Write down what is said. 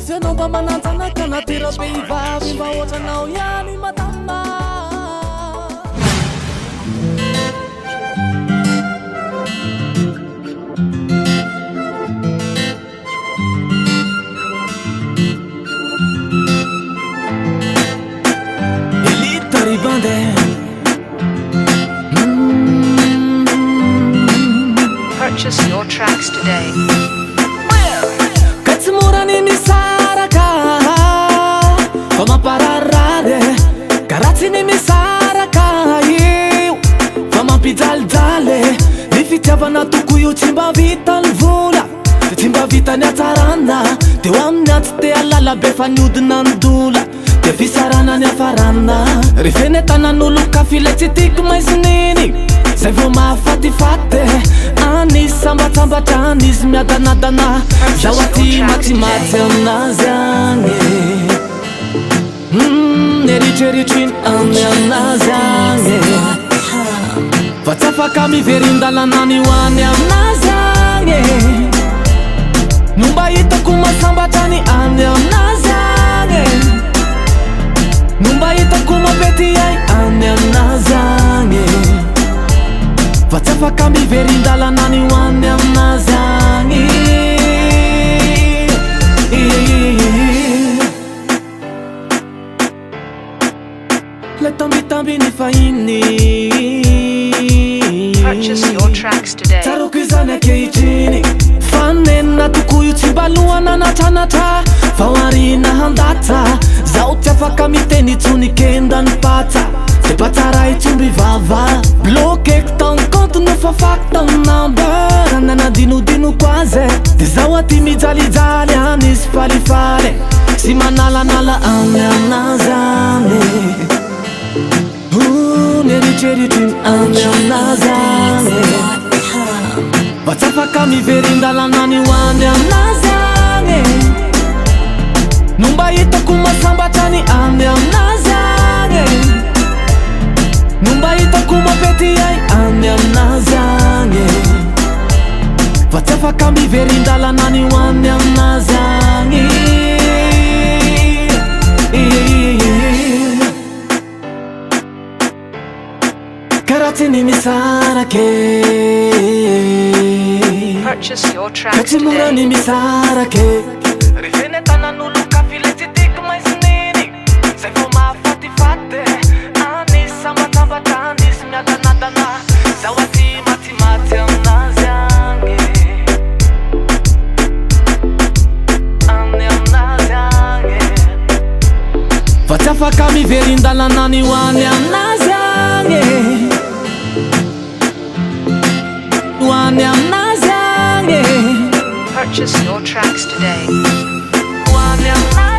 fianao mba mananjanaka naterapehivavy mba ohatranao ihany madama. Elite ribande Purchase your tracks today. Katsimurani misaraka fa mampararare karatsiny misaraka io fa mampijaljaly ny fitiavana toko io tsy mba vita ny vola de tsy mba vita ny atsarana de ho amin'ny atsy te alala be fa niodina ny dola de fisarana ny afarana refeny tanan'olo kafy ilay tsy tiako maisininy zay vo mahafatifaty anisy sambatsambatra anisy miadanadana zaho aty matsimatsy aminazy agny eritreritry amy aminazy agny fa tsy afaka miverindalana ny hoany aminazy agny no mba hitako masambatra ny any aminazy agny no mba hitako mapety ay any aminazy agny fa tsy afaka miverindalana ny hoany aminazy agny le tambitamby ny fahiny Purchase your tracks today. tsaroko izany akehitriny fanenina toko io tsy mba lohana natranatra fa hoarina handatsa zaho tsy afaka miteny tsonikenda ny patsa de patsara itsomby vava blokeko tany compte no fafako tany number nanadinodinoko azy de zaho aty mijalijaly anisy falifaly sy manalanala amy aminazy amy eritreritry amy aminazy agny fa tsy afaka miverindalana ny hoany aminazy agny no mba hitako masambatra ny amy aminazy agny no mba hitako mapety ay amy aminazy agny fa tsy afaka miverindalana ny hoany aminazy agny karatsiny misarake Purchase your tracks katsimurany today. misarake refeny tanan'olo kafy ilay tsy tiako maisininy zay vo mahafatifaty anisy sambatsambatra anisy miadanadana zaho aty matsimatsy aminazy agny any aminazy agny fa tsy afaka miverindalana ny hoany aminazy agny hoany aminazy agny Purchase your tracks today. hoany aminazy